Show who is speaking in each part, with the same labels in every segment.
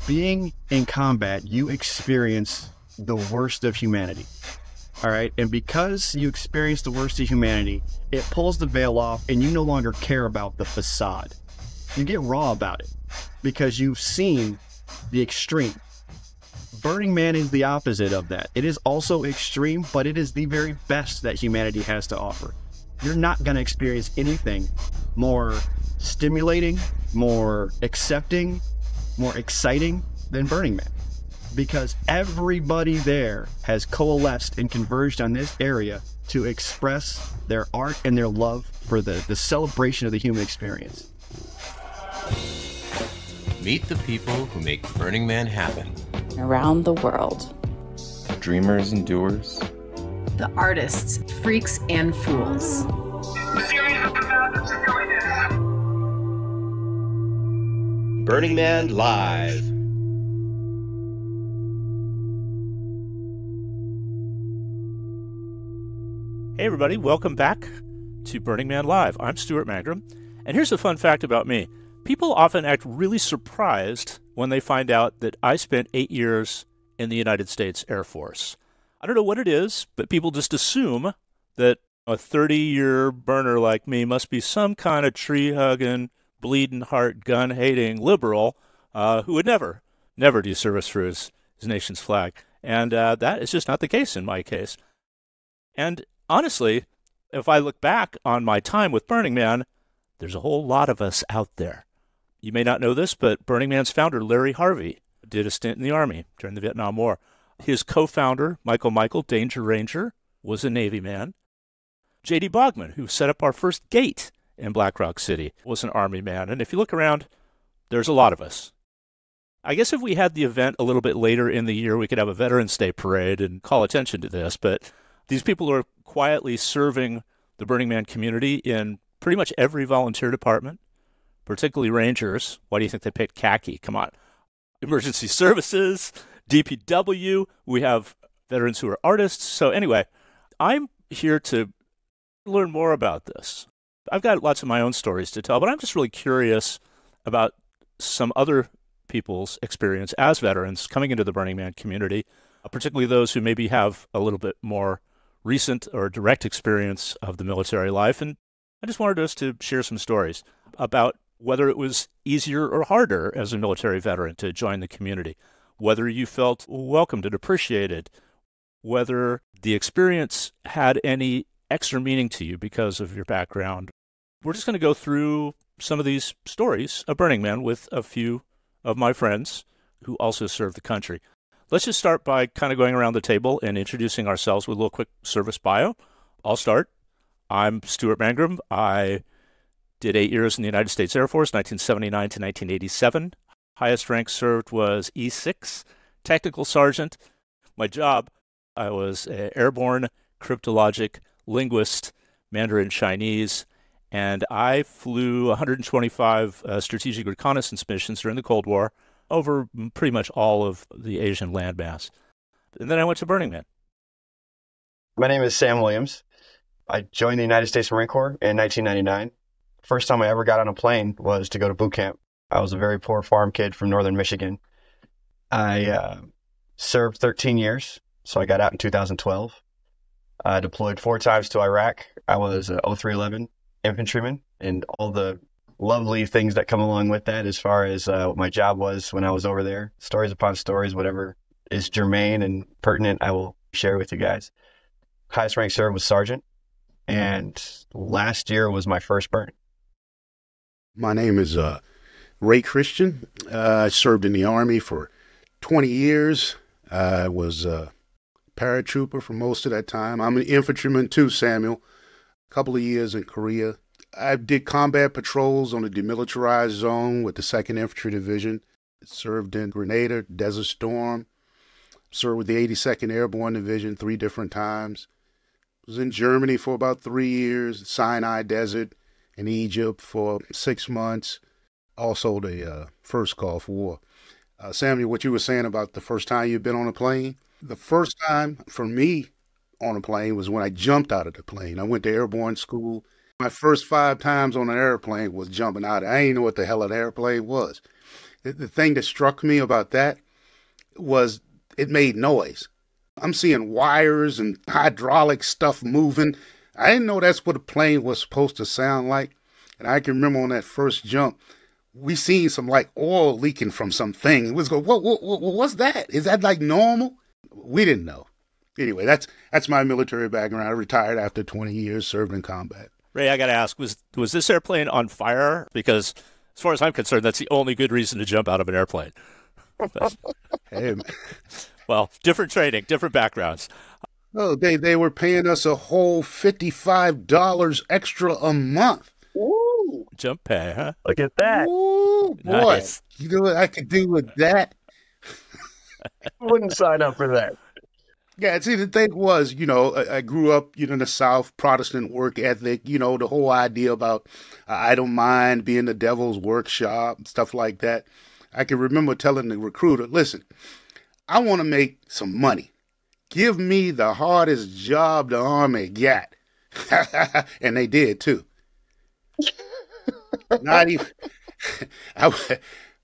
Speaker 1: being in combat, you experience the worst of humanity. All right. And because you experience the worst of humanity, it pulls the veil off and you no longer care about the facade. You get raw about it because you've seen the extreme. Burning Man is the opposite of that. It is also extreme, but it is the very best that humanity has to offer. You're not going to experience anything more stimulating, more accepting, more exciting than Burning Man. Because everybody there has coalesced and converged on this area to express their art and their love for the celebration of the human experience.
Speaker 2: Meet the people who make Burning Man happen.
Speaker 3: Around the world.
Speaker 4: Dreamers and doers.
Speaker 5: The artists, freaks and fools.
Speaker 2: Burning Man Live.
Speaker 6: Hey everybody, welcome back to Burning Man Live. I'm Stuart Mangrum, and here's a fun fact about me. People often act really surprised when they find out that I spent 8 years in the United States Air Force. I don't know what it is, but people just assume that a 30-year burner like me must be some kind of tree-hugging, bleeding-heart, gun-hating liberal who would never do service for his nation's flag. And that is just not the case in my case. And honestly, if I look back on my time with Burning Man, there's a whole lot of us out there. You may not know this, but Burning Man's founder, Larry Harvey, did a stint in the Army during the Vietnam War. His co-founder, Michael Danger Ranger, was a Navy man. J.D. Bogman, who set up our first gate in Black Rock City, was an Army man. And if you look around, there's a lot of us. I guess if we had the event a little bit later in the year, we could have a Veterans Day parade and call attention to this, but these people are quietly serving the Burning Man community in pretty much every volunteer department, particularly Rangers. Why do you think they picked khaki? Come on. Emergency services, DPW. We have veterans who are artists. So anyway, I'm here to learn more about this. I've got lots of my own stories to tell, but I'm just really curious about some other people's experience as veterans coming into the Burning Man community, particularly those who maybe have a little bit more recent or direct experience of the military life. And I just wanted us to share some stories about whether it was easier or harder as a military veteran to join the community, whether you felt welcomed and appreciated, whether the experience had any extra meaning to you because of your background. We're just going to go through some of these stories of Burning Man with a few of my friends who also serve the country. Let's just start by kind of going around the table and introducing ourselves with a little quick service bio. I'll start. I'm Stuart Mangrum. I did 8 years in the United States Air Force, 1979 to 1987. Highest rank served was E6, technical sergeant. My job, I was an airborne cryptologic linguist, Mandarin Chinese, and I flew 125 strategic reconnaissance missions during the Cold War over pretty much all of the Asian landmass. And then I went to Burning Man.
Speaker 1: My name is Sam Williams. I joined the United States Marine Corps in 1999. First time I ever got on a plane was to go to boot camp. I was a very poor farm kid from northern Michigan. I served 13 years, so I got out in 2012. I deployed 4 times to Iraq. I was a 0311 infantryman, and all the lovely things that come along with that as far as what my job was when I was over there. Stories upon stories, whatever is germane and pertinent, I will share with you guys. Highest rank served was sergeant, and last year was my first burn.
Speaker 7: My name is Ray Christian. I served in the Army for 20 years. I was a paratrooper for most of that time. I'm an infantryman too, Samuel. A couple of years in Korea. I did combat patrols on the demilitarized zone with the 2nd Infantry Division. Served in Grenada, Desert Storm. Served with the 82nd Airborne Division 3 different times. Was in Germany for about 3 years, Sinai Desert, in Egypt for 6 months. Also the first Gulf War. Samuel, what you were saying about the first time you've been on a plane? The first time for me on a plane was when I jumped out of the plane. I went to airborne school. My first 5 times on an airplane was jumping out. I didn't know what the hell an airplane was. The thing that struck me about that was it made noise. I'm seeing wires and hydraulic stuff moving. I didn't know that's what a plane was supposed to sound like. And I can remember on that first jump, we seen some like oil leaking from something. It was go, what's that? Is that like normal? We didn't know. Anyway, that's my military background. I retired after 20 years served in combat.
Speaker 6: Ray, I got to ask, was this airplane on fire? Because as far as I'm concerned, that's the only good reason to jump out of an airplane.
Speaker 7: Hey, man.
Speaker 6: Well, different training, different backgrounds.
Speaker 7: Oh, they were paying us a whole $55 extra a month.
Speaker 1: Ooh,
Speaker 6: Jump pay, huh?
Speaker 1: look at that.
Speaker 7: Ooh, boy.
Speaker 6: Nice.
Speaker 7: You know what I could do with that?
Speaker 1: Wouldn't sign up for that.
Speaker 7: Yeah, see, the thing was, I grew up, in the South, Protestant work ethic, the whole idea about I don't mind being the devil's workshop, stuff like that. I can remember telling the recruiter, listen, I want to make some money. Give me the hardest job the Army got. And they did, too. Not even.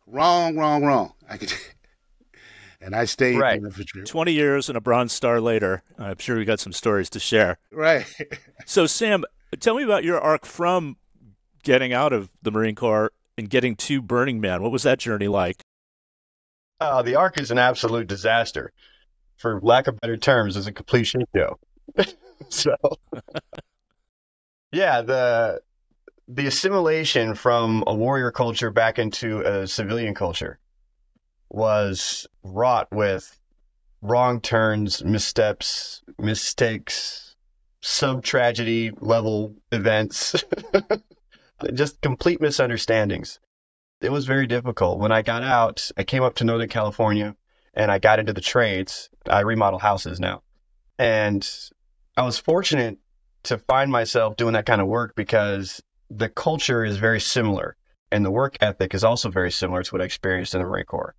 Speaker 7: Wrong. And I stayed
Speaker 1: Right.
Speaker 7: in the infantry.
Speaker 6: 20 years and a Bronze Star later, I'm sure we got some stories to share.
Speaker 7: Right.
Speaker 6: So, Sam, tell me about your arc from getting out of the Marine Corps and getting to Burning Man. What was that journey like?
Speaker 1: The arc is an absolute disaster. For lack of better terms, it's a complete shit show. So, yeah, the assimilation from a warrior culture back into a civilian culture was wrought with wrong turns, missteps, mistakes, sub-tragedy level events, just complete misunderstandings. It was very difficult. When I got out, I came up to Northern California and I got into the trades. I remodel houses now. And I was fortunate to find myself doing that kind of work because the culture is very similar and the work ethic is also very similar to what I experienced in the Marine Corps.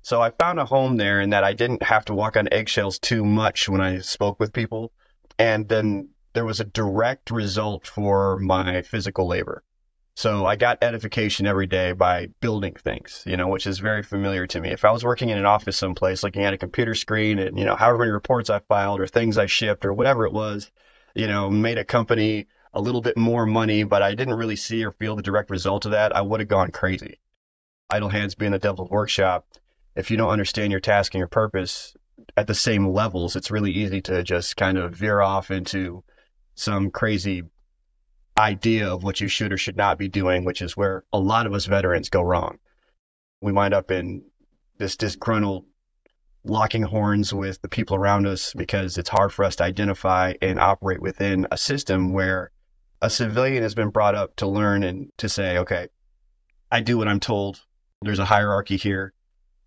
Speaker 1: So I found a home there in that I didn't have to walk on eggshells too much when I spoke with people. And then there was a direct result for my physical labor. So I got edification every day by building things, which is very familiar to me. If I was working in an office someplace, looking at a computer screen and, however many reports I filed or things I shipped or whatever it was, made a company a little bit more money, but I didn't really see or feel the direct result of that, I would have gone crazy. Idle hands being the devil's workshop. If you don't understand your task and your purpose at the same levels, it's really easy to just kind of veer off into some crazy idea of what you should or should not be doing, which is where a lot of us veterans go wrong. We wind up in this disgruntled locking horns with the people around us because it's hard for us to identify and operate within a system where a civilian has been brought up to learn and to say, okay, I do what I'm told. There's a hierarchy here.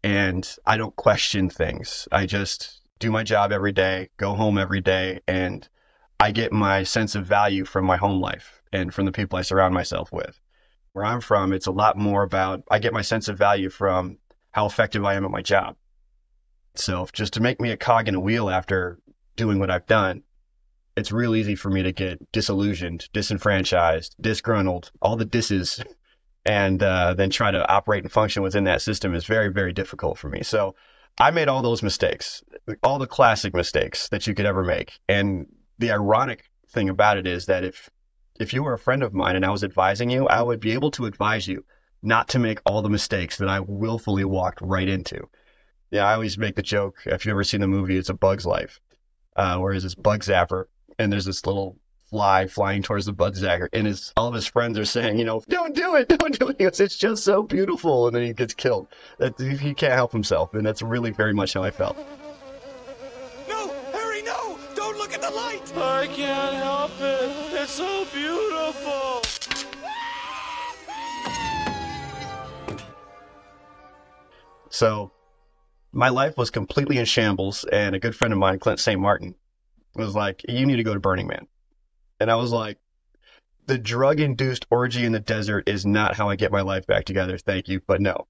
Speaker 1: And I don't question things. I just do my job every day, go home every day, and I get my sense of value from my home life and from the people I surround myself with. Where I'm from, it's a lot more about, I get my sense of value from how effective I am at my job. So just to make me a cog in a wheel after doing what I've done, it's real easy for me to get disillusioned, disenfranchised, disgruntled, all the disses, and then try to operate and function within that system is very, very difficult for me. So I made all those mistakes, all the classic mistakes that you could ever make. And the ironic thing about it is that if you were a friend of mine and I was advising you, I would be able to advise you not to make all the mistakes that I willfully walked right into. Yeah, I always make the joke, if you've ever seen the movie, It's a Bug's Life, where there's this bug zapper and there's this little fly flying towards the bug zapper, and all of his friends are saying, don't do it. He goes, it's just so beautiful, and then he gets killed. He can't help himself, and that's really very much how I felt.
Speaker 8: No, Harry, no! Don't look at the light! I can't help it. It's so beautiful.
Speaker 1: So my life was completely in shambles, and a good friend of mine, Clint St. Martin, was like, you need to go to Burning Man. And I was like, the drug-induced orgy in the desert is not how I get my life back together, thank you, but no.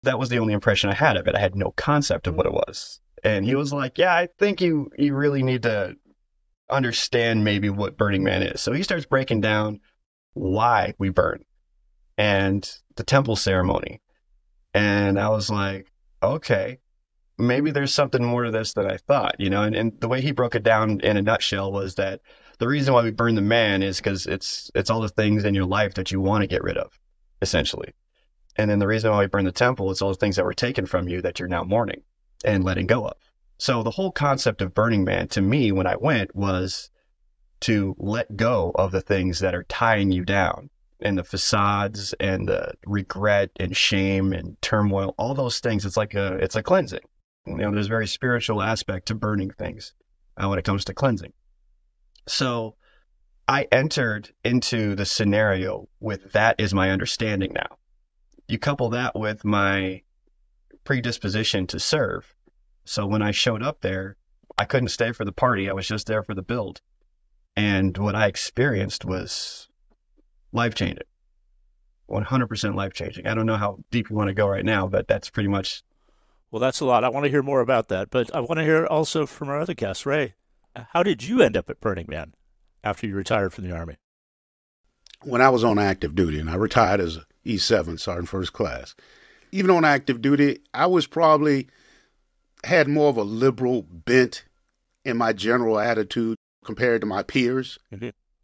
Speaker 1: That was the only impression I had of it. I had no concept of what it was. And he was like, yeah, I think you really need to understand maybe what Burning Man is. So he starts breaking down why we burn and the temple ceremony And I was like, okay, maybe there's something more to this than I thought, and the way he broke it down in a nutshell was that the reason why we burn the man is because it's all the things in your life that you want to get rid of, essentially. And then the reason why we burn the temple is all the things that were taken from you that you're now mourning and letting go of. So the whole concept of Burning Man to me when I went was to let go of the things that are tying you down, and the facades and the regret and shame and turmoil, all those things. It's a cleansing. There's a very spiritual aspect to burning things when it comes to cleansing. So I entered into the scenario with that is my understanding now. You couple that with my predisposition to serve. So when I showed up there, I couldn't stay for the party. I was just there for the build. And what I experienced was life-changing, 100% life-changing. I don't know how deep you want to go right now, but that's pretty much.
Speaker 6: Well, that's a lot. I want to hear more about that, but I want to hear also from our other guest, Ray. How did you end up at Burning Man after you retired from the Army?
Speaker 7: When I was on active duty, and I retired as an E7, Sergeant First Class, even on active duty, I was probably had more of a liberal bent in my general attitude compared to my peers,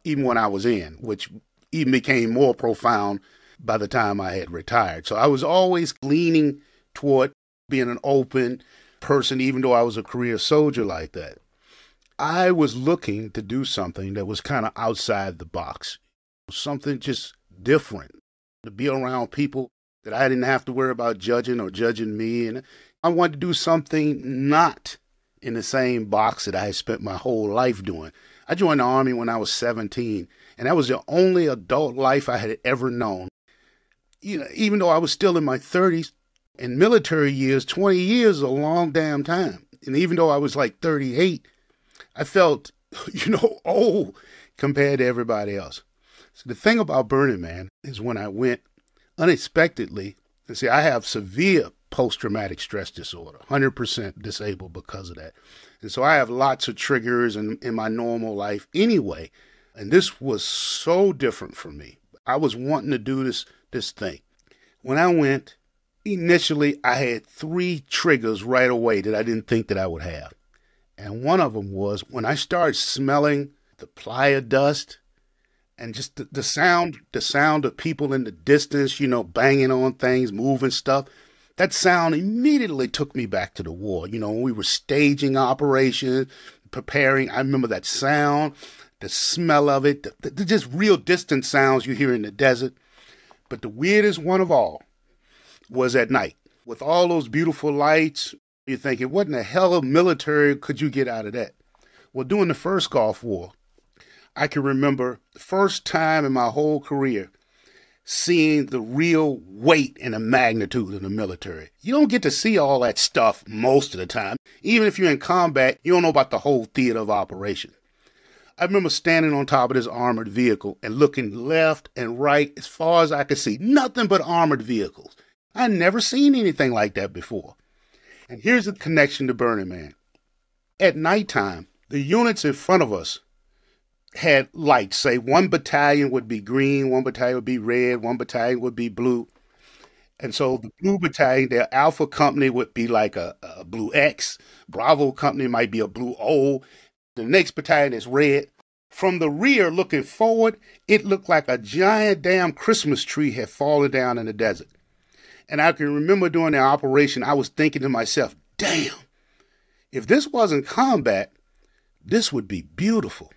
Speaker 7: even when I was in, which even became more profound by the time I had retired. So I was always leaning toward being an open person, even though I was a career soldier like that. I was looking to do something that was kind of outside the box, something just different, to be around people that I didn't have to worry about judging or judging me. And I wanted to do something not in the same box that I had spent my whole life doing. I joined the Army when I was 17, and that was the only adult life I had ever known. Even though I was still in my 30s, in military years, 20 years is a long damn time. And even though I was like 38, I felt, old compared to everybody else. So the thing about Burning Man is when I went unexpectedly, and see, I have severe post-traumatic stress disorder, 100% disabled because of that. And so I have lots of triggers in my normal life anyway. And this was so different for me. I was wanting to do this thing. When I went, initially, I had 3 triggers right away that I didn't think that I would have. And one of them was when I started smelling the playa dust and just the sound of people in the distance, banging on things, moving stuff. That sound immediately took me back to the war. When we were staging operations, preparing, I remember that sound, the smell of it, the just real distant sounds you hear in the desert. But the weirdest one of all was at night. With all those beautiful lights, you're thinking, what in the hell of military could you get out of that? Well, during the first Gulf War, I can remember the first time in my whole career seeing the real weight and the magnitude of the military. You don't get to see all that stuff most of the time. Even if you're in combat, you don't know about the whole theater of operation. I remember standing on top of this armored vehicle and looking left and right as far as I could see. Nothing but armored vehicles. I'd never seen anything like that before. And here's the connection to Burning Man. At nighttime, the units in front of us had lights. Say one battalion would be green, one battalion would be red, one battalion would be blue. And so the blue battalion, their Alpha company would be like a blue X. Bravo company might be a blue O. The next battalion is red. From the rear looking forward, it looked like a giant damn Christmas tree had fallen down in the desert. And I can remember during the operation, I was thinking to myself, damn, if this wasn't combat, this would be beautiful.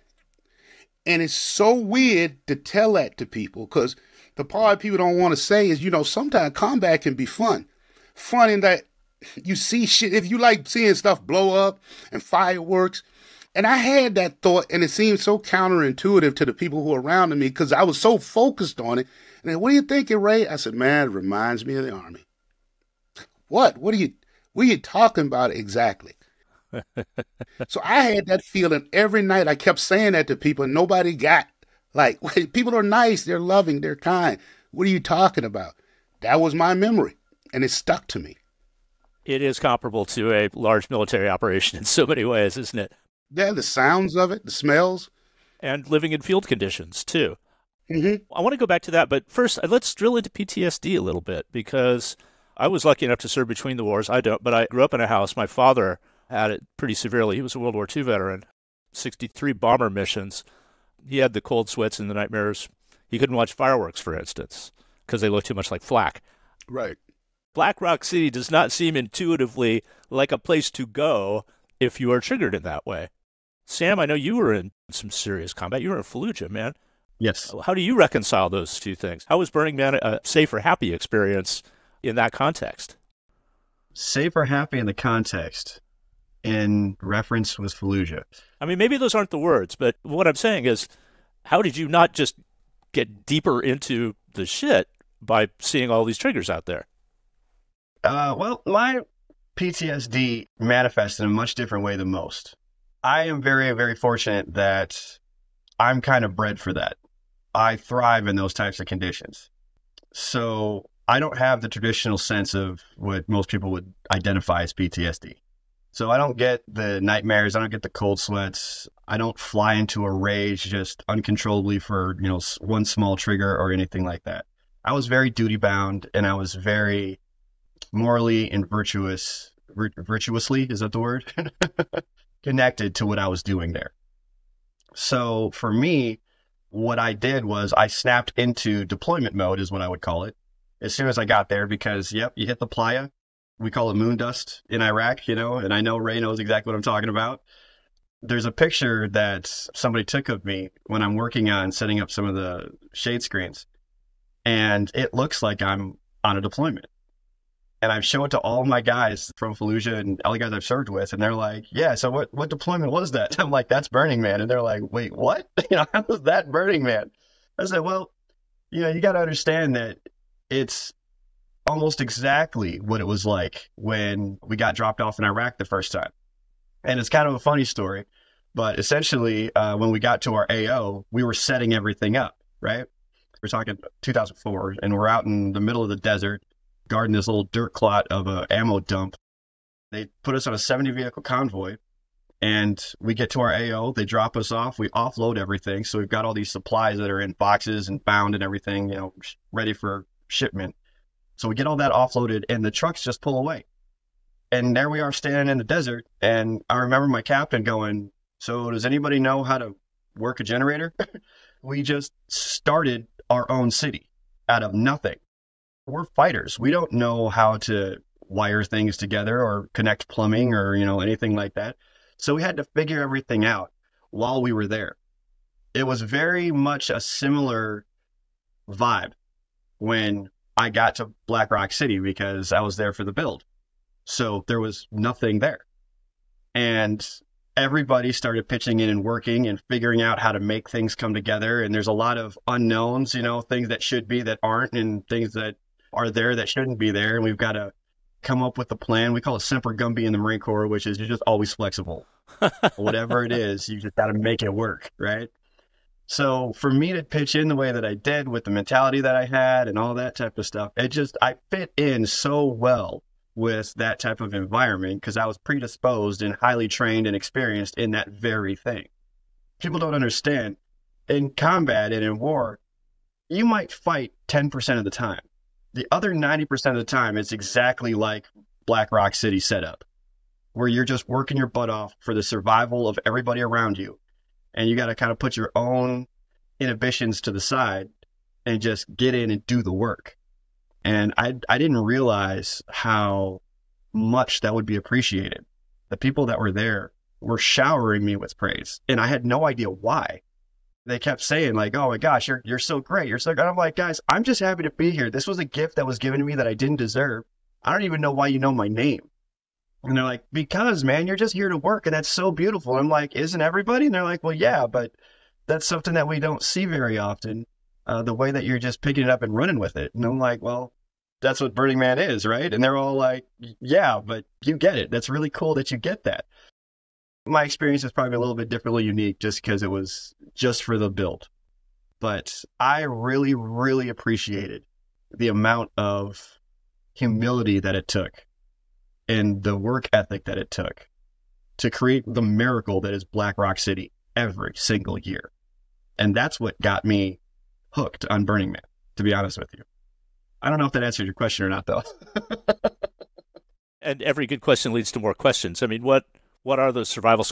Speaker 7: And it's so weird to tell that to people because the part people don't want to say is, sometimes combat can be fun. Fun in that you see shit, if you like seeing stuff blow up and fireworks. And I had that thought, and it seemed so counterintuitive to the people who were around me because I was so focused on it. And then, what are you thinking, Ray? I said, man, it reminds me of the Army. What? What are you talking about exactly? So I had that feeling every night. I kept saying that to people, and nobody got, like, people are nice, they're loving, they're kind. What are you talking about? That was my memory, and it stuck to me.
Speaker 6: It is comparable to a large military operation in so many ways, isn't it?
Speaker 7: Yeah, the sounds of it, the smells.
Speaker 6: And living in field conditions, too.
Speaker 7: Mm-hmm.
Speaker 6: I want to go back to that, but first, let's drill into PTSD a little bit, because I was lucky enough to serve between the wars. I don't, but I grew up in a house. My father had it pretty severely. He was a World War II veteran, 63 bomber missions. He had the cold sweats and the nightmares. He couldn't watch fireworks, for instance, because they looked too much like flak.
Speaker 7: Right.
Speaker 6: Black Rock City does not seem intuitively like a place to go if you are triggered in that way. Sam, I know you were in some serious combat. You were in Fallujah, man.
Speaker 1: Yes.
Speaker 6: How do you reconcile those two things? How was Burning Man a safe or happy experience in that context?
Speaker 1: Safe or happy in the context in reference was Fallujah.
Speaker 6: I mean, maybe those aren't the words, but what I'm saying is, how did you not just get deeper into the shit by seeing all these triggers out there?
Speaker 1: Well, my PTSD manifests in a much different way than most. I am very, very fortunate that I'm kind of bred for that. I thrive in those types of conditions. So I don't have the traditional sense of what most people would identify as PTSD. So I don't get the nightmares. I don't get the cold sweats. I don't fly into a rage just uncontrollably for, one small trigger or anything like that. I was very duty bound, and I was very morally and virtuously, is that the word? Connected to what I was doing there. So for me, what I did was I snapped into deployment mode, is what I would call it, as soon as I got there, because, you hit the playa. We call it moon dust in Iraq, and I know Ray knows exactly what I'm talking about. There's a picture that somebody took of me when I'm working on setting up some of the shade screens, and it looks like I'm on a deployment. And I've shown it to all my guys from Fallujah and all the guys I've served with, and they're like, yeah, so what deployment was that? I'm like, that's Burning Man. And they're like, wait, what? How was that Burning Man? I said, well, you got to understand that it's almost exactly what it was like when we got dropped off in Iraq the first time. And it's kind of a funny story, but essentially, when we got to our AO, we were setting everything up, right? We're talking 2004, and we're out in the middle of the desert, guarding this little dirt clot of a ammo dump. They put us on a 70 vehicle convoy, and we get to our AO. They drop us off. We offload everything. So we've got all these supplies that are in boxes and bound and everything, ready for shipment. So we get all that offloaded, and the trucks just pull away. And there we are standing in the desert. And I remember my captain going, so does anybody know how to work a generator? We just started our own city out of nothing. We're fighters. We don't know how to wire things together or connect plumbing or, anything like that. So we had to figure everything out while we were there. It was very much a similar vibe when I got to Black Rock City, because I was there for the build. So there was nothing there. And everybody started pitching in and working and figuring out how to make things come together. And there's a lot of unknowns, things that should be that aren't, and things that are there that shouldn't be there. And we've got to come up with a plan. We call it Semper Gumby in the Marine Corps, which is you're just always flexible. Whatever it is, you just got to make it work, right? So for me to pitch in the way that I did with the mentality that I had and all that type of stuff, I fit in so well with that type of environment because I was predisposed and highly trained and experienced in that very thing. People don't understand. In combat and in war, you might fight 10% of the time. The other 90% of the time, it's exactly like Black Rock City setup, where you're just working your butt off for the survival of everybody around you. And you got to kind of put your own inhibitions to the side and just get in and do the work. And I didn't realize how much that would be appreciated. The people that were there were showering me with praise, and I had no idea why. They kept saying like, oh my gosh, you're so great. You're so good. I'm like, guys, I'm just happy to be here. This was a gift that was given to me that I didn't deserve. I don't even know why you know my name. And they're like, because, man, you're just here to work, and that's so beautiful. And I'm like, isn't everybody? And they're like, well, yeah, but that's something that we don't see very often, the way that you're just picking it up and running with it. And I'm like, well, that's what Burning Man is, right? And they're all like, yeah, but you get it. That's really cool that you get that. My experience is probably a little bit differently unique just because it was just for the build. But I really, really appreciated the amount of humility that it took and the work ethic that it took to create the miracle that is Black Rock City every single year. And that's what got me hooked on Burning Man, to be honest with you. I don't know if that answered your question or not, though.
Speaker 6: And every good question leads to more questions. I mean, what are those survival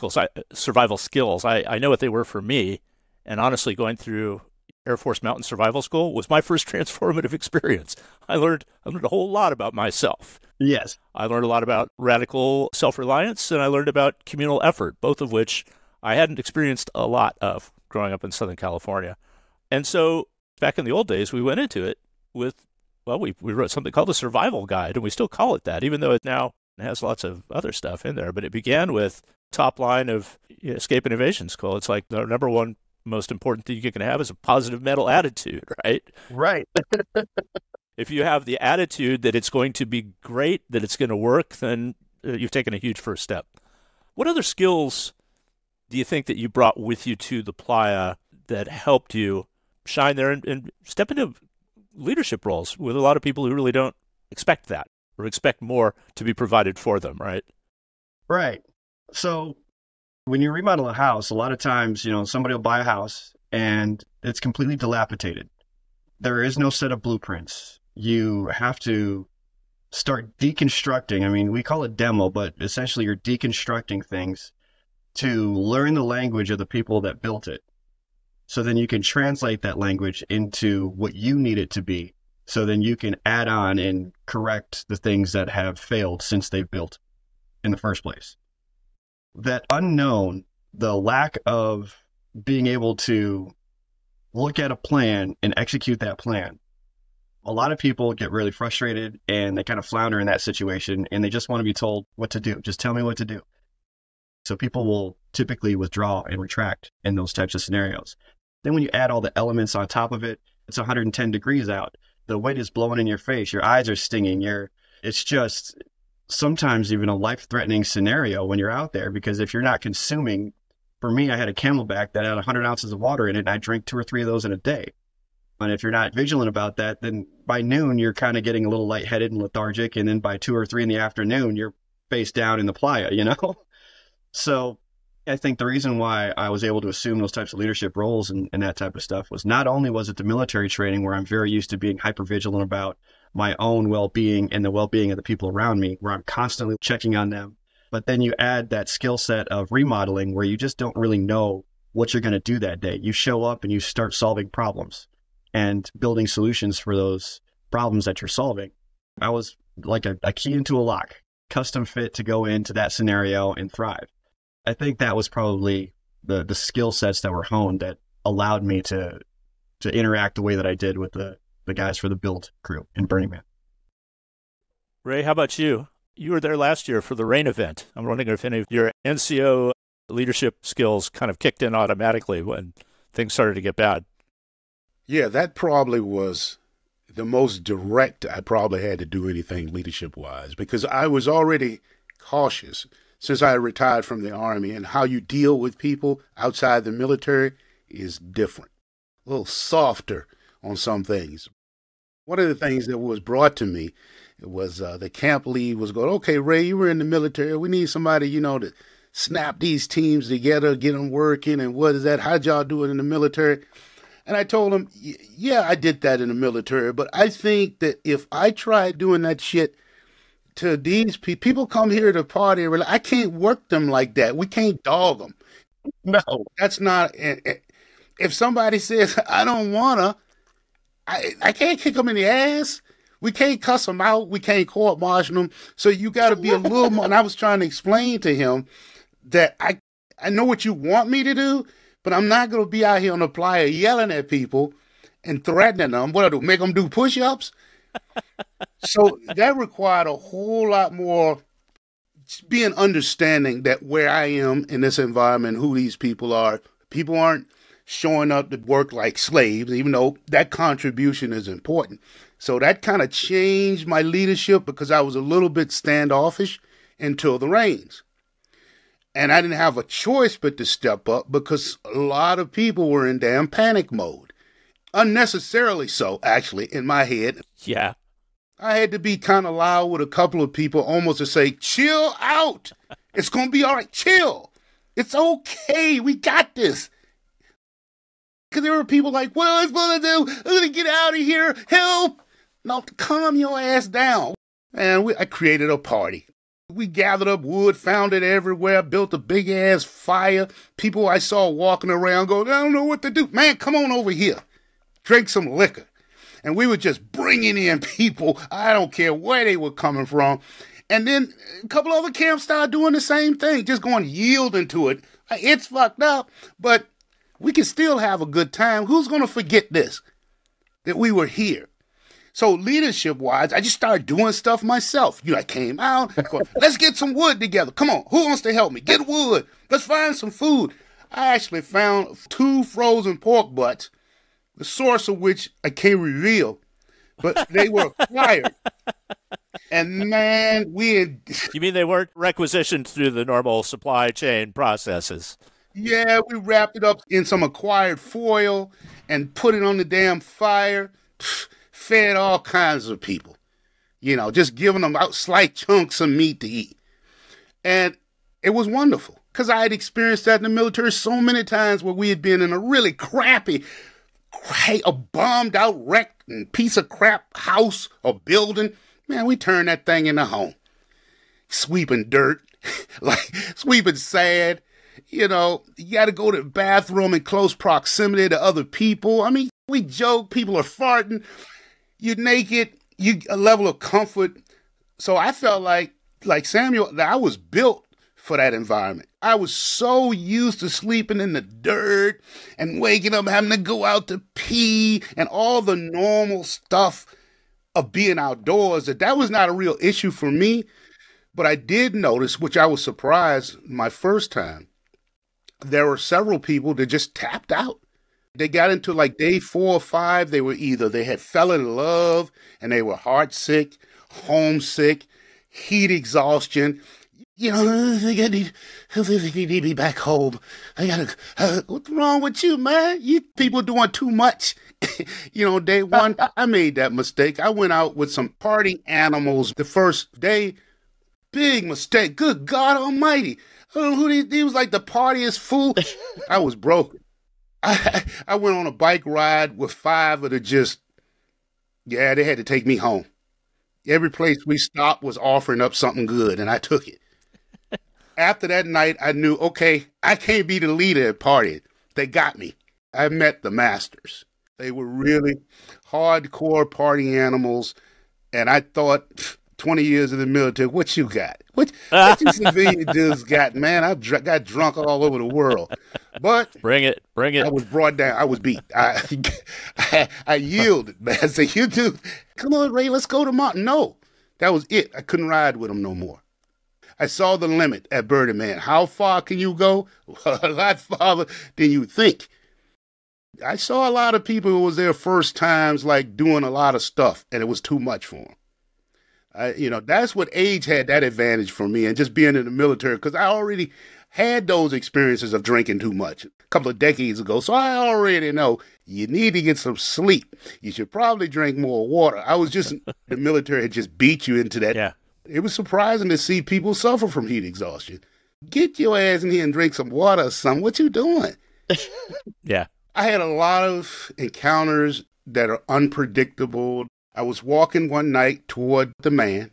Speaker 6: skills? I know what they were for me, and honestly, going through Air Force Mountain Survival School was my first transformative experience. I learned a whole lot about myself.
Speaker 1: Yes.
Speaker 6: I learned a lot about radical self-reliance, and I learned about communal effort, both of which I hadn't experienced a lot of growing up in Southern California. And so back in the old days, we went into it with, well, we wrote something called the Survival Guide, and we still call it that, even though it now has lots of other stuff in there. But it began with top line of Escape and Evasion School. It's like the number one most important thing you can have is a positive mental attitude, right?
Speaker 1: Right.
Speaker 6: If you have the attitude that it's going to be great, that it's going to work, then you've taken a huge first step. What other skills do you think that you brought with you to the playa that helped you shine there and step into leadership roles with a lot of people who really don't expect that or expect more to be provided for them, right?
Speaker 1: Right. So when you remodel a house, a lot of times, somebody will buy a house and it's completely dilapidated. There is no set of blueprints. You have to start deconstructing. I mean, we call it demo, but essentially you're deconstructing things to learn the language of the people that built it. So then you can translate that language into what you need it to be. So then you can add on and correct the things that have failed since they built in the first place. That unknown, the lack of being able to look at a plan and execute that plan. A lot of people get really frustrated and they kind of flounder in that situation and they just want to be told what to do. Just tell me what to do. So people will typically withdraw and retract in those types of scenarios. Then when you add all the elements on top of it, it's 110 degrees out. The wind is blowing in your face. Your eyes are stinging. It's just sometimes even a life-threatening scenario when you're out there, because if you're not consuming, for me, I had a Camelback that had 100 ounces of water in it, and I drink 2 or 3 of those in a day. And if you're not vigilant about that, then by noon, you're kind of getting a little lightheaded and lethargic. And then by 2 or 3 in the afternoon, you're face down in the playa, So I think the reason why I was able to assume those types of leadership roles and that type of stuff was not only was it the military training where I'm very used to being hyper-vigilant about my own well-being and the well-being of the people around me, where I'm constantly checking on them. But then you add that skill set of remodeling where you just don't really know what you're going to do that day. You show up and you start solving problems and building solutions for those problems that you're solving. I was like a key into a lock, custom fit to go into that scenario and thrive. I think that was probably the skill sets that were honed that allowed me to interact the way that I did with the guys for the build crew in Burning Man.
Speaker 6: Ray, how about you? You were there last year for the rain event. I'm wondering if any of your NCO leadership skills kind of kicked in automatically when things started to get bad.
Speaker 7: Yeah, that probably was the most direct I probably had to do anything leadership-wise, because I was already cautious since I retired from the Army, and how you deal with people outside the military is different, a little softer on some things. One of the things that was brought to me was the camp lead was going, okay, Ray, you were in the military. We need somebody, to snap these teams together, get them working. And what is that? How'd y'all do it in the military? And I told him, yeah, I did that in the military. But I think that if I tried doing that shit to these people come here to party, I can't work them like that. We can't dog them. No, that's not. If somebody says, I don't want to, I can't kick them in the ass. We can't cuss them out. We can't court martial them. So you got to be a little more. And I was trying to explain to him that I know what you want me to do, but I'm not going to be out here on the playa yelling at people and threatening them. What do I do? Make them do push-ups? So that required a whole lot more being understanding that where I am in this environment, who these people are. People aren't showing up to work like slaves, even though that contribution is important. So that kind of changed my leadership because I was a little bit standoffish until the rains. And I didn't have a choice but to step up because a lot of people were in damn panic mode. Unnecessarily so, actually, in my head.
Speaker 6: Yeah.
Speaker 7: I had to be kind of loud with a couple of people almost to say, chill out. It's going to be all right. Chill. It's okay. We got this. Because there were people like, what am I supposed to do? I'm going to get out of here. Help. No, calm your ass down. And I created a party. We gathered up wood, found it everywhere, built a big-ass fire. People I saw walking around going, I don't know what to do. Man, come on over here. Drink some liquor. And we were just bringing in people. I don't care where they were coming from. And then a couple other camps started doing the same thing, just going yielding to it. It's fucked up, but we can still have a good time. Who's going to forget this? That we were here. So leadership-wise, I just started doing stuff myself. I came out, let's get some wood together. Come on, who wants to help me? Get wood. Let's find some food. I actually found 2 frozen pork butts, the source of which I can't reveal, but they were acquired. And man, You
Speaker 6: mean they weren't requisitioned through the normal supply chain processes?
Speaker 7: Yeah, we wrapped it up in some acquired foil and put it on the damn fire. Fed all kinds of people, just giving them out slight chunks of meat to eat. And it was wonderful because I had experienced that in the military so many times where we had been in a really crappy, a bombed out, wrecked piece of crap house or building. Man, we turned that thing into home. Sweeping dirt, like sweeping sand. You got to go to the bathroom in close proximity to other people. I mean, we joke, people are farting. You're naked, a level of comfort. So I felt like Samuel, that I was built for that environment. I was so used to sleeping in the dirt and waking up, having to go out to pee and all the normal stuff of being outdoors that was not a real issue for me. But I did notice, which I was surprised my first time, there were several people that just tapped out. They got into like day 4 or 5. They had fell in love and they were heartsick, homesick, heat exhaustion. I think I need to be back home. What's wrong with you, man? You people doing too much. Day 1, I made that mistake. I went out with some party animals the first day. Big mistake. Good God Almighty. I don't know who he was like the partyest fool. I was broken. I went on a bike ride with 5 of the they had to take me home. Every place we stopped was offering up something good, and I took it. After that night, I knew, okay, I can't be the leader at partying. They got me. I met the masters. They were really hardcore party animals, and I thought, 20 years in the military, what you got? What you civilian dudes got, man? I got drunk all over the world. But
Speaker 6: bring it.
Speaker 7: I was brought down. I was beat. I yielded, man. I said, you do. Come on, Ray, let's go tomorrow. No, that was it. I couldn't ride with them no more. I saw the limit at Burning Man. How far can you go? A lot farther than you think. I saw a lot of people who was their first times, like doing a lot of stuff, and it was too much for them. That's what age had that advantage for me, and just being in the military, because I already had those experiences of drinking too much a couple of decades ago. So I already know you need to get some sleep. You should probably drink more water. The military had just beat you into that.
Speaker 6: Yeah.
Speaker 7: It was surprising to see people suffer from heat exhaustion. Get your ass in here and drink some water or something. What you doing?
Speaker 6: Yeah.
Speaker 7: I had a lot of encounters that are unpredictable. I was walking one night toward the man,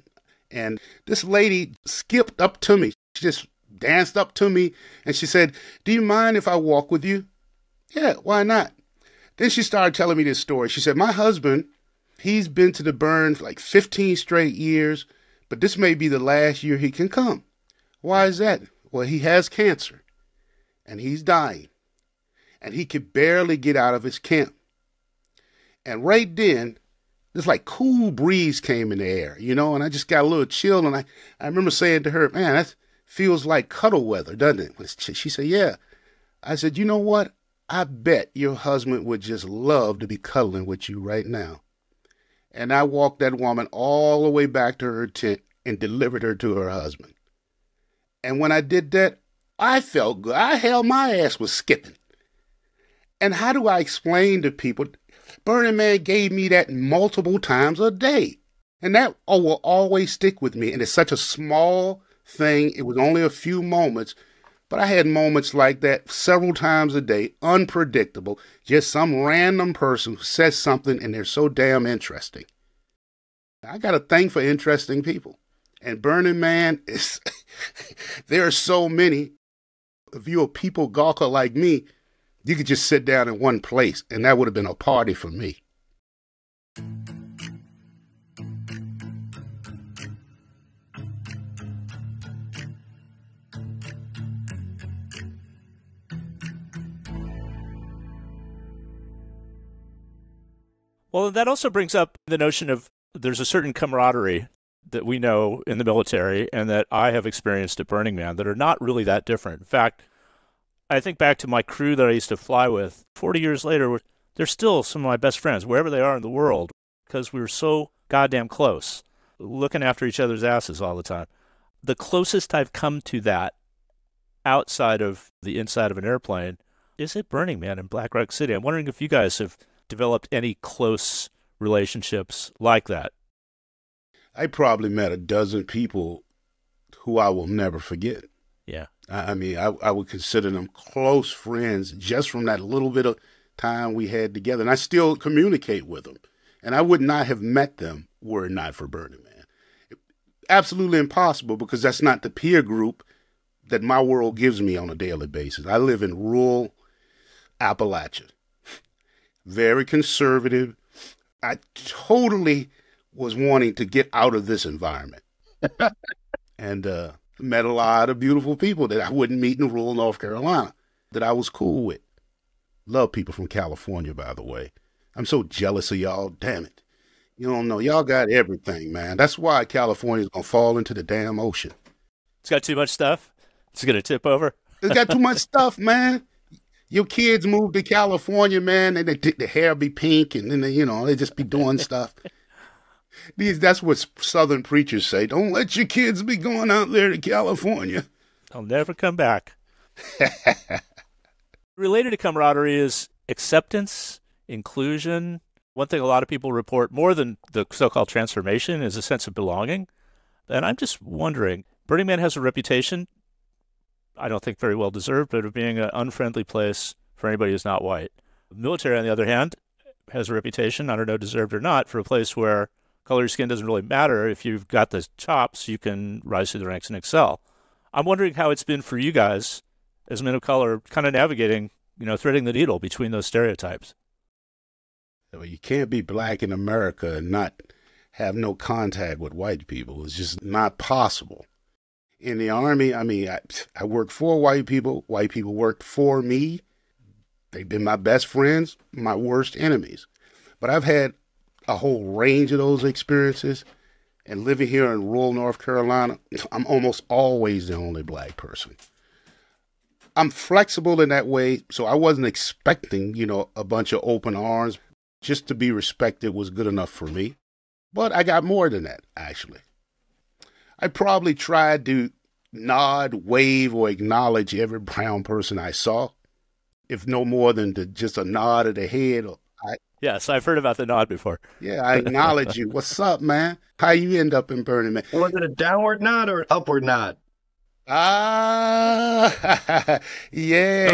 Speaker 7: and this lady skipped up to me. She just danced up to me, and she said, do you mind if I walk with you? Yeah, why not? Then she started telling me this story. She said, my husband, he's been to the burn for like 15 straight years, but this may be the last year he can come. Why is that? Well, he has cancer, and he's dying, and he could barely get out of his camp. And right then, this like cool breeze came in the air, and I just got a little chill. And I remember saying to her, man, that feels like cuddle weather, doesn't it? She said, yeah. I said, you know what? I bet your husband would just love to be cuddling with you right now. And I walked that woman all the way back to her tent and delivered her to her husband. And when I did that, I felt good. My ass was skipping. And how do I explain to people? Burning Man gave me that multiple times a day. And that will always stick with me. And it's such a small thing. It was only a few moments. But I had moments like that several times a day, unpredictable. Just some random person who says something and they're so damn interesting. I got a thing for interesting people. And Burning Man is, there are so many. If you're a people gawker like me, you could just sit down in one place, and that would have been a party for me.
Speaker 6: Well, that also brings up the notion of there's a certain camaraderie that we know in the military and that I have experienced at Burning Man that are not really that different. In fact, I think back to my crew that I used to fly with. 40 years later, they're still some of my best friends, wherever they are in the world, because we were so goddamn close, looking after each other's asses all the time. The closest I've come to that outside of the inside of an airplane is at Burning Man in Black Rock City. I'm wondering if you guys have developed any close relationships like that.
Speaker 7: I probably met a dozen people who I will never forget.
Speaker 6: Yeah.
Speaker 7: I mean, I would consider them close friends just from that little bit of time we had together. And I still communicate with them. And I would not have met them were it not for Burning Man. Absolutely impossible, because that's not the peer group that my world gives me on a daily basis. I live in rural Appalachia. Very conservative. I totally was wanting to get out of this environment. And met a lot of beautiful people that I wouldn't meet in rural North Carolina that I was cool with. Love people from California, by the way. I'm so jealous of y'all. Damn it. You don't know. Y'all got everything, man. That's why California's going to fall into the damn ocean.
Speaker 6: It's got too much stuff. It's going to tip over.
Speaker 7: It's got too much stuff, man. Your kids move to California, man, and the hair be pink, and then they just be doing stuff. That's what Southern preachers say. Don't let your kids be going out there to California.
Speaker 6: They'll never come back. Related to camaraderie is acceptance, inclusion. One thing a lot of people report more than the so-called transformation is a sense of belonging. And I'm just wondering, Burning Man has a reputation, I don't think very well deserved, but of being an unfriendly place for anybody who's not white. The military, on the other hand, has a reputation, I don't know, deserved or not, for a place where color of your skin doesn't really matter. If you've got the chops, you can rise through the ranks and excel. I'm wondering how it's been for you guys as men of color, kind of navigating, threading the needle between those stereotypes.
Speaker 7: Well, you can't be black in America and not have no contact with white people. It's just not possible. In the Army, I mean, I worked for white people. White people worked for me. They've been my best friends, my worst enemies. But I've had a whole range of those experiences. And living here in rural North Carolina, I'm almost always the only black person. I'm flexible in that way, so I wasn't expecting, a bunch of open arms. Just to be respected was good enough for me. But I got more than that, actually. I probably tried to nod, wave, or acknowledge every brown person I saw, if no more than just a nod of the head.
Speaker 6: Yes, I've heard about the nod before.
Speaker 7: Yeah, I acknowledge you. What's up, man? How you end up in Burning Man?
Speaker 1: Was it a downward nod or an upward nod?
Speaker 7: Yeah, yeah.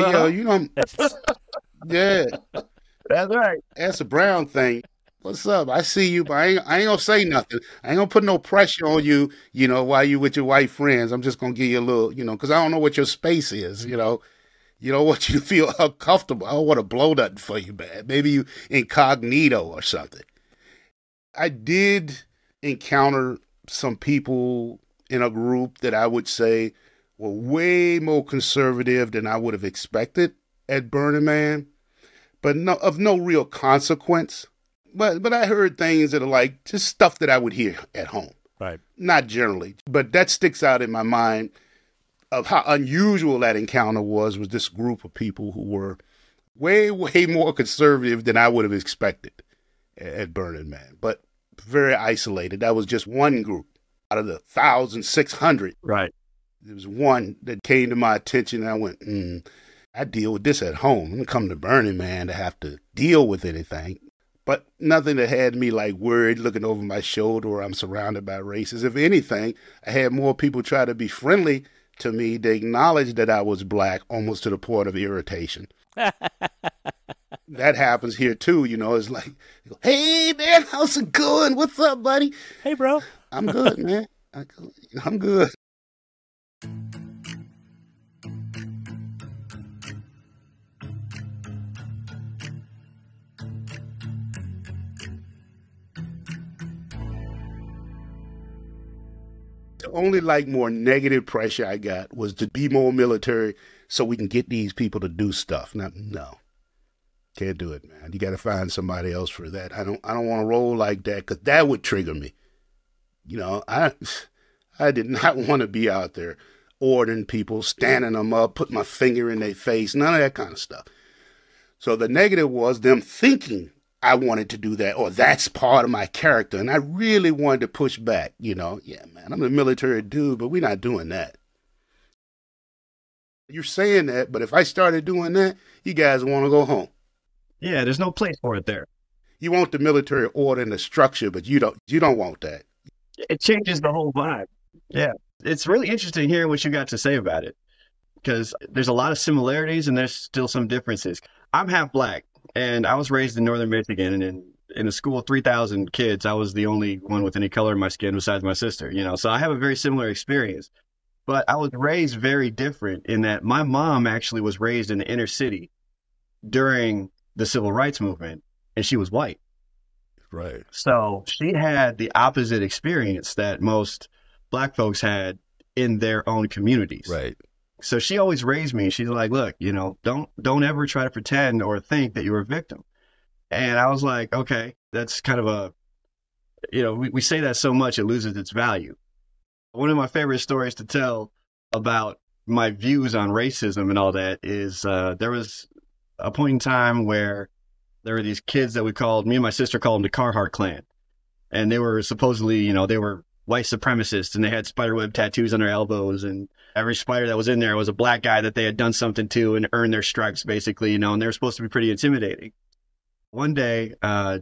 Speaker 1: That's right.
Speaker 7: That's a brown thing. What's up? I see you, but I ain't gonna say nothing. I ain't gonna put no pressure on you, while you with your white friends. I'm just gonna give you a little, because I don't know what your space is, You don't want you to feel uncomfortable. I don't want to blow nothing for you, man. Maybe you incognito or something. I did encounter some people in a group that I would say were way more conservative than I would have expected at Burning Man, but of no real consequence. But I heard things that are like just stuff that I would hear at home.
Speaker 6: Right.
Speaker 7: Not generally, but that sticks out in my mind of how unusual that encounter was this group of people who were way, way more conservative than I would have expected at Burning Man, but very isolated. That was just one group out of the 1,600.
Speaker 1: Right.
Speaker 7: There was one that came to my attention, and I went, I deal with this at home. I'm come to Burning Man to have to deal with anything. But nothing that had me like worried, looking over my shoulder, or I'm surrounded by racists. If anything, I had more people try to be friendly to me. They acknowledged that I was black, almost to the point of irritation. that happens here too. It's like, hey man, how's it going? What's up, buddy?
Speaker 6: Hey, bro.
Speaker 7: I'm good, man. I'm good. The only more negative pressure I got was to be more military so we can get these people to do stuff. No, can't do it, man. You got to find somebody else for that. I don't want to roll like that because that would trigger me. I did not want to be out there ordering people, standing them up, put my finger in their face, none of that kind of stuff. So the negative was them thinking I wanted to do that, or that's part of my character. And I really wanted to push back, yeah, man, I'm a military dude, but we're not doing that. You're saying that, but if I started doing that, you guys want to go home.
Speaker 1: Yeah, there's no place for it there.
Speaker 7: You want the military order and the structure, but you don't want that.
Speaker 1: It changes the whole vibe. Yeah. It's really interesting hearing what you got to say about it, because there's a lot of similarities and there's still some differences. I'm half black. And I was raised in northern Michigan, and in a school of 3,000 kids, I was the only one with any color in my skin besides my sister, So I have a very similar experience. But I was raised very different in that my mom actually was raised in the inner city during the civil rights movement, and she was white.
Speaker 7: Right.
Speaker 1: So she had the opposite experience that most black folks had in their own communities.
Speaker 7: Right.
Speaker 1: So she always raised me. She's like, look, don't ever try to pretend or think that you're a victim. And I was like, okay, that's kind of we say that so much, it loses its value. One of my favorite stories to tell about my views on racism and all that is there was a point in time where there were these kids that me and my sister called them the Carhartt clan. And they were supposedly, they were white supremacists, and they had spiderweb tattoos on their elbows, and every spider that was in there was a black guy that they had done something to and earned their stripes, basically, and they were supposed to be pretty intimidating. One day,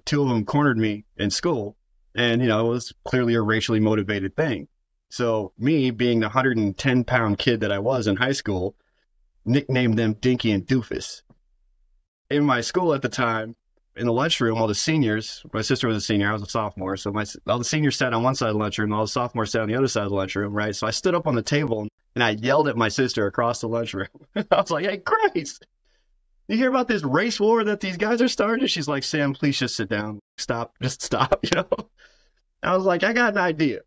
Speaker 1: two of them cornered me in school, and, it was clearly a racially motivated thing. So me, being the 110-pound kid that I was in high school, nicknamed them Dinky and Doofus. In my school at the time, in the lunchroom, all the seniors, my sister was a senior, I was a sophomore, so all the seniors sat on one side of the lunchroom, all the sophomores sat on the other side of the lunchroom, right? So I stood up on the table and I yelled at my sister across the lunchroom. I was like, hey, Grace, you hear about this race war that these guys are starting? And she's like, Sam, please just sit down. Just stop, I was like, I got an idea.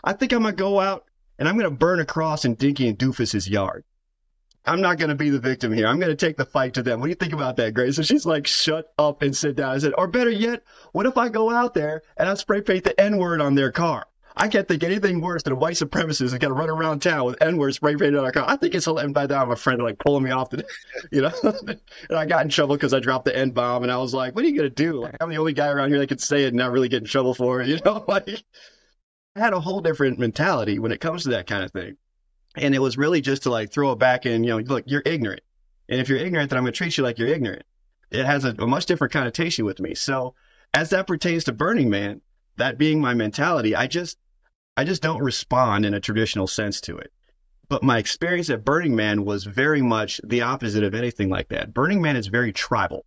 Speaker 1: I think I'm going to go out and I'm going to burn a cross in Dinky and Doofus's yard. I'm not going to be the victim here. I'm going to take the fight to them. What do you think about that, Grace? So she's like, shut up and sit down. I said, or better yet, what if I go out there and I spray paint the N-word on their car? I can't think anything worse than a white supremacist that's got to run around town with N-word spray painted on our car. I think it's hilarious. By that, my friend pulling me off and I got in trouble because I dropped the N-bomb, and I was like, what are you going to do? I'm the only guy around here that can say it and not really get in trouble for it, I had a whole different mentality when it comes to that kind of thing. And it was really just to throw it back in, look, you're ignorant. And if you're ignorant, then I'm going to treat you like you're ignorant. It has a much different connotation with me. So as that pertains to Burning Man, that being my mentality, I just don't respond in a traditional sense to it. But my experience at Burning Man was very much the opposite of anything like that. Burning Man is very tribal.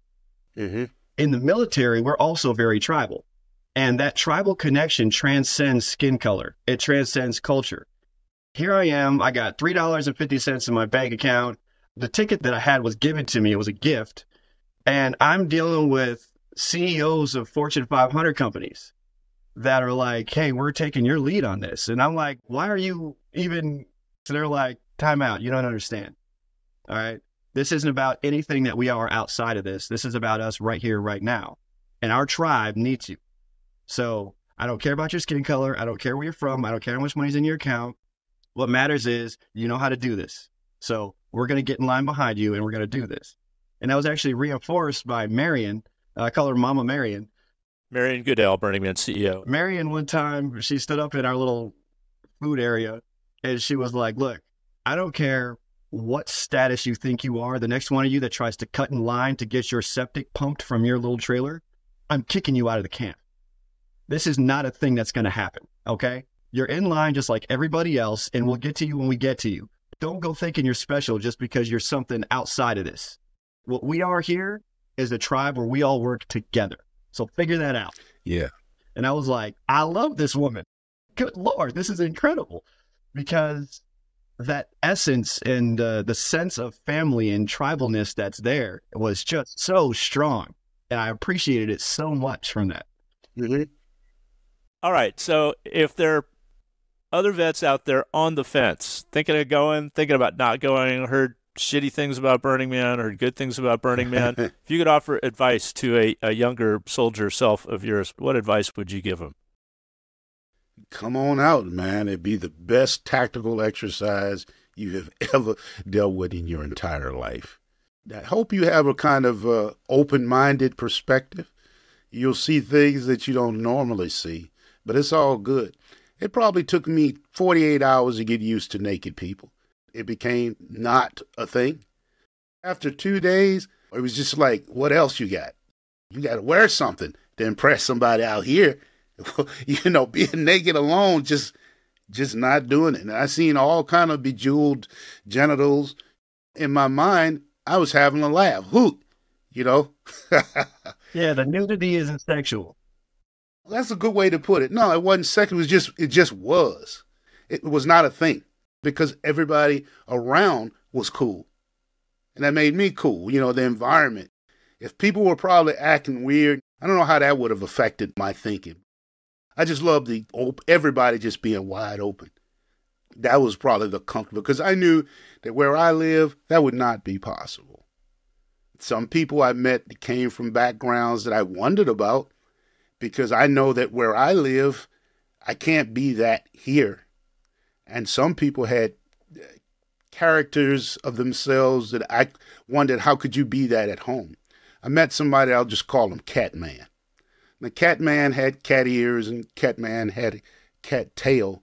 Speaker 7: Mm-hmm.
Speaker 1: In the military, we're also very tribal. And that tribal connection transcends skin color. It transcends culture. Here I am, I got $3.50 in my bank account. The ticket that I had was given to me, it was a gift. And I'm dealing with CEOs of Fortune 500 companies that are like, hey, we're taking your lead on this. And I'm like, why are you even, so they're like, time out, you don't understand. All right. This isn't about anything that we are outside of this. This is about us right here, right now. And our tribe needs you. So I don't care about your skin color. I don't care where you're from. I don't care how much money's in your account. What matters is you know how to do this. So we're going to get in line behind you and we're going to do this. And that was actually reinforced by Marion. I call her Mama Marion.
Speaker 6: Marion Goodell, Burning Man CEO.
Speaker 1: Marion, one time, she stood up in our little food area and she was like, look, I don't care what status you think you are. The next one of you that tries to cut in line to get your septic pumped from your little trailer, I'm kicking you out of the camp. This is not a thing that's going to happen. Okay. You're in line just like everybody else, and we'll get to you when we get to you. Don't go thinking you're special just because you're something outside of this. What we are here is a tribe where we all work together. So figure that out.
Speaker 7: Yeah.
Speaker 1: And I was like, I love this woman. Good Lord, this is incredible. Because that essence and the sense of family and tribalness that's there was just so strong. And I appreciated it so much from that.
Speaker 7: Mm-hmm.
Speaker 6: All right. So if there are other vets out there on the fence, thinking of going, thinking about not going, heard shitty things about Burning Man, heard good things about Burning Man, if you could offer advice to a younger soldier self of yours, what advice would you give them?
Speaker 7: Come on out, man. It'd be the best tactical exercise you have ever dealt with in your entire life. I hope you have a kind of open-minded perspective. You'll see things that you don't normally see, but it's all good. It probably took me 48 hours to get used to naked people. It became not a thing. After 2 days, it was just like, what else you got? You got to wear something to impress somebody out here. You know, being naked alone, just not doing it. And I seen all kind of bejeweled genitals. In my mind, I was having a laugh. Hoot, you know?
Speaker 1: Yeah, the nudity isn't sexual.
Speaker 7: That's a good way to put it. No, it wasn't sexual. It just was. It was not a thing because everybody around was cool. And that made me cool, you know, the environment. If people were probably acting weird, I don't know how that would have affected my thinking. I just love everybody just being wide open. That was probably the comfortable, because I knew that where I live, that would not be possible. Some people I met that came from backgrounds that I wondered about, because I know that where I live, I can't be that here. And some people had characters of themselves that I wondered, how could you be that at home? I met somebody, I'll just call him Catman. The Catman had cat ears and Catman had a cat tail.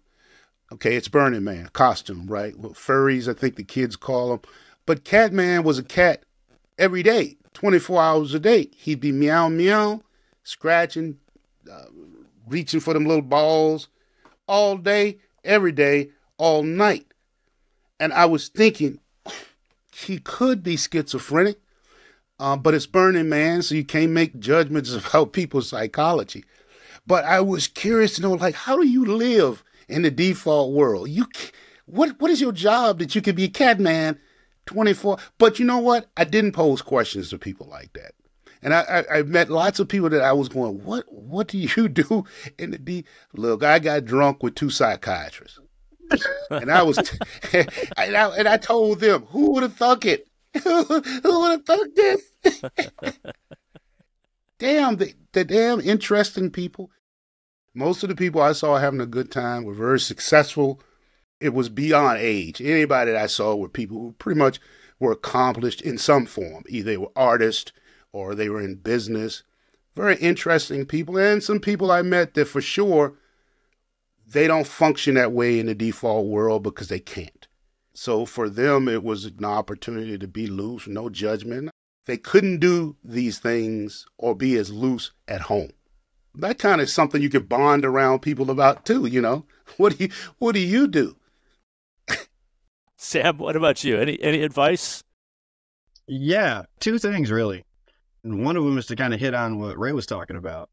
Speaker 7: Okay, it's Burning Man, costume, right? Well, furries, I think the kids call them. But Catman was a cat every day, 24 hours a day. He'd be meow, meow, scratching, reaching for them little balls all day, every day, all night. And I was thinking, he could be schizophrenic. But it's Burning Man, so you can't make judgments about people's psychology. But I was curious to know, like, how do you live in the default world? What is your job that you could be a Catman 24? But you know what? I didn't pose questions to people like that. And I met lots of people that I was going, what do you do in the Look, I got drunk with 2 psychiatrists. And I was, and I told them, who would have thunk it? Who would have thought this? Damn, the damn interesting people. Most of the people I saw having a good time were very successful. It was beyond age. Anybody that I saw were people who pretty much were accomplished in some form. Either they were artists or they were in business. Very interesting people. And some people I met that for sure, they don't function that way in the default world because they can't. So for them, it was an opportunity to be loose, no judgment. They couldn't do these things or be as loose at home. That kind of something you could bond around people about too, you know. What do you do?
Speaker 6: Sam, what about you? Any advice?
Speaker 1: Yeah, 2 things really. And one of them is to kind of hit on what Ray was talking about.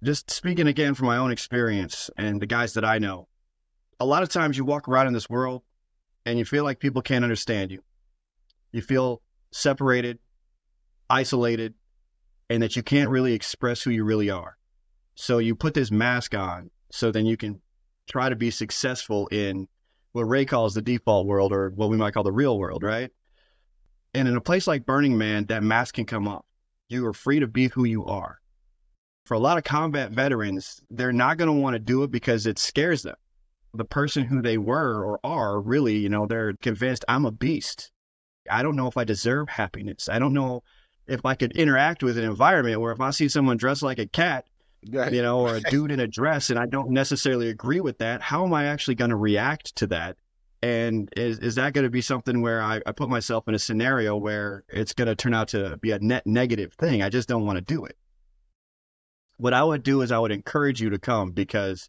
Speaker 1: Just speaking again from my own experience and the guys that I know. A lot of times you walk around in this world and you feel like people can't understand you. You feel separated, isolated, and that you can't really express who you really are. So you put this mask on so then you can try to be successful in what Ray calls the default world, or what we might call the real world, right? And in a place like Burning Man, that mask can come off. You are free to be who you are. For a lot of combat veterans, they're not going to want to do it because it scares them. The person who they were or are really, you know, they're convinced, I'm a beast. I don't know if I deserve happiness. I don't know if I could interact with an environment where if I see someone dressed like a cat, you know, or a dude in a dress, and I don't necessarily agree with that, how am I actually going to react to that? And is that going to be something where I put myself in a scenario where it's going to turn out to be a net negative thing? I just don't want to do it. What I would do is I would encourage you to come, because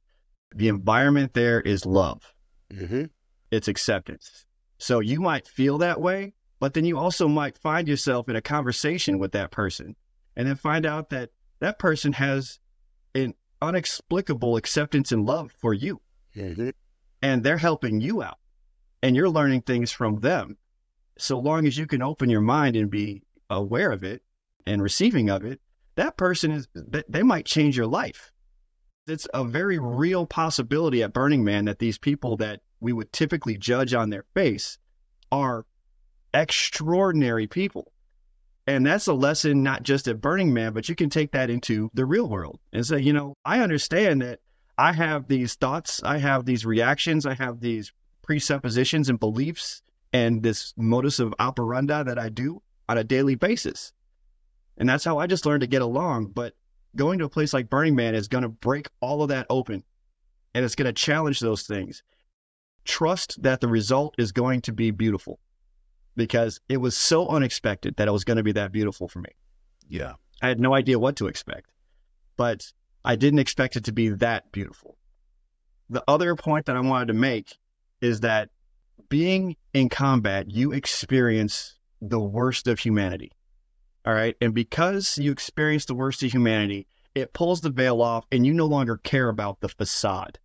Speaker 1: the environment there is love.
Speaker 7: Mm-hmm.
Speaker 1: It's acceptance. So you might feel that way, but then you also might find yourself in a conversation with that person and then find out that that person has an inexplicable acceptance and love for you.
Speaker 7: Mm-hmm.
Speaker 1: And they're helping you out, and you're learning things from them. So long as you can open your mind and be aware of it and receiving of it, that person they might change your life. It's a very real possibility at Burning Man that these people that we would typically judge on their face are extraordinary people. And that's a lesson not just at Burning Man, but you can take that into the real world and say, I understand that I have these thoughts, I have these reactions, I have these presuppositions and beliefs and this modus of operandi that I do on a daily basis. And that's how I just learned to get along. But going to a place like Burning Man is going to break all of that open, and it's going to challenge those things. Trust that the result is going to be beautiful, because it was so unexpected that it was going to be that beautiful for me.
Speaker 7: Yeah.
Speaker 1: I had no idea what to expect, but I didn't expect it to be that beautiful. The other point that I wanted to make is that being in combat, you experience the worst of humanity. All right. And because you experience the worst of humanity, it pulls the veil off and you no longer care about the facade.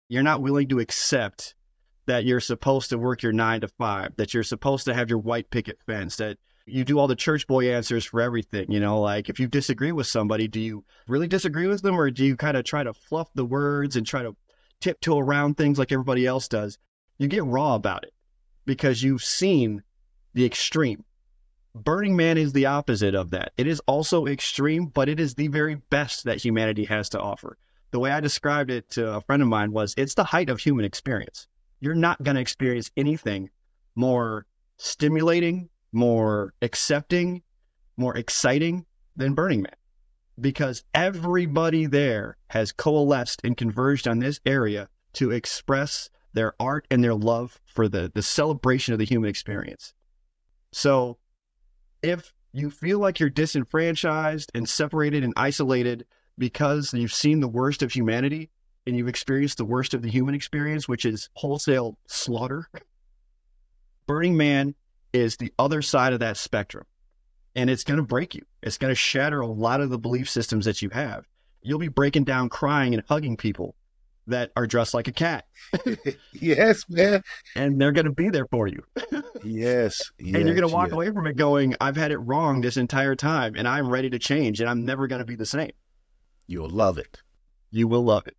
Speaker 1: You're not willing to accept that you're supposed to work your 9 to 5, that you're supposed to have your white picket fence, that you do all the church boy answers for everything. Like if you disagree with somebody, do you really disagree with them, or do you kind of try to fluff the words and try to tiptoe around things like everybody else does? You get raw about it because you've seen the extreme. Burning Man is the opposite of that. It is also extreme, but it is the very best that humanity has to offer. The way I described it to a friend of mine was, it's the height of human experience. You're not going to experience anything more stimulating, more accepting, more exciting than Burning Man, because everybody there has coalesced and converged on this area to express their art and their love for the celebration of the human experience. So if you feel like you're disenfranchised and separated and isolated because you've seen the worst of humanity and you've experienced the worst of the human experience, which is wholesale slaughter, Burning Man is the other side of that spectrum. And it's going to break you. It's going to shatter a lot of the belief systems that you have. You'll be breaking down, crying, and hugging people that are dressed like a cat.
Speaker 7: Yes, man.
Speaker 1: And they're going to be there for you.
Speaker 7: Yes.
Speaker 1: And you're going to walk away from it going, I've had it wrong this entire time, and I'm ready to change, and I'm never going to be the same.
Speaker 7: You'll love it.
Speaker 1: You will love it.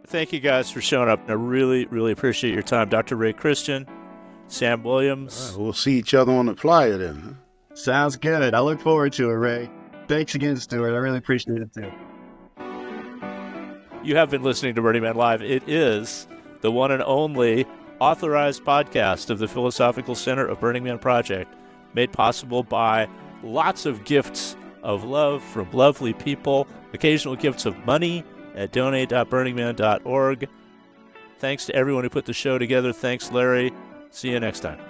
Speaker 6: Thank you guys for showing up. I really, really appreciate your time. Dr. Ray Christian, Sam Williams.
Speaker 7: We'll see each other on the flyer then. Huh?
Speaker 1: Sounds good. I look forward to it, Ray. Thanks again, Stuart. I really appreciate it too.
Speaker 6: You have been listening to Burning Man Live. It is the one and only authorized podcast of the Philosophical Center of Burning Man Project, made possible by lots of gifts of love from lovely people, occasional gifts of money at donate.burningman.org. Thanks to everyone who put the show together. Thanks, Larry. See you next time.